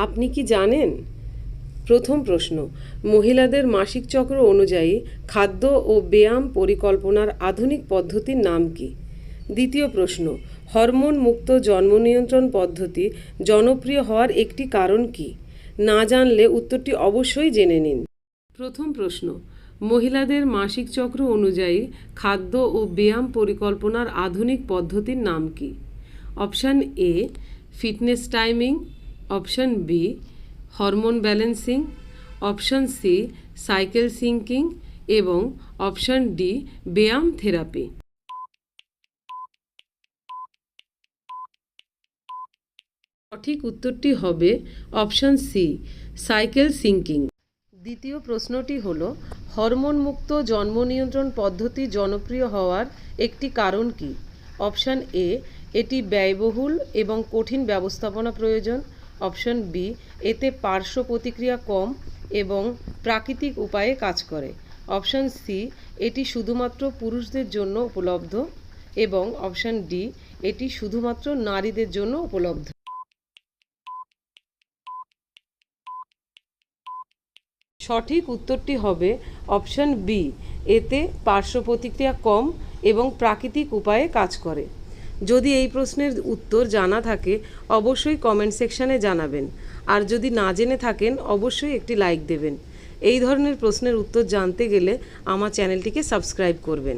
আপনি কি জানেন? প্রথম প্রশ্ন, মহিলাদের মাসিক চক্র অনুযায়ী খাদ্য ও ব্যায়াম পরিকল্পনার আধুনিক পদ্ধতির নাম কি? দ্বিতীয় প্রশ্ন, হরমোন মুক্ত জন্ম নিয়ন্ত্রণ পদ্ধতি জনপ্রিয় হওয়ার একটি কারণ কি? না জানলে উত্তরটি অবশ্যই জেনে নিন। প্রথম প্রশ্ন, মহিলাদের মাসিক চক্র অনুযায়ী খাদ্য ও ব্যায়াম পরিকল্পনার আধুনিক পদ্ধতির নাম কি? Option A fitness timing, option B hormone balancing, option C cycle syncing এবং অপশান ডি ব্যায়াম থেরাপি। সঠিক উত্তরটি হবে অপশান সি সাইকেল সিঙ্কিং। দ্বিতীয় প্রশ্নটি হল, হরমোন মুক্ত জন্ম নিয়ন্ত্রণ পদ্ধতি জনপ্রিয় হওয়ার একটি কারণ কি? অপশান এ এটি ব্যয়বহুল এবং কঠিন ব্যবস্থাপনা প্রয়োজন, অপশান বি এতে পার্শ্ব প্রতিক্রিয়া কম এবং প্রাকৃতিক উপায়ে কাজ করে, অপশান সি এটি শুধুমাত্র পুরুষদের জন্য উপলব্ধ এবং অপশান ডি এটি শুধুমাত্র নারীদের জন্য উপলব্ধ। সঠিক উত্তরটি হবে অপশান বি এতে পার্শ্ব প্রতিক্রিয়া কম এবং প্রাকৃতিক উপায়ে কাজ করে। যদি এই প্রশ্নের উত্তর জানা থাকে অবশ্যই কমেন্ট সেকশানে জানাবেন, আর যদি না জেনে থাকেন অবশ্যই একটি লাইক দেবেন। এই ধরনের প্রশ্নের উত্তর জানতে গেলে আমার চ্যানেলটিকে সাবস্ক্রাইব করবেন।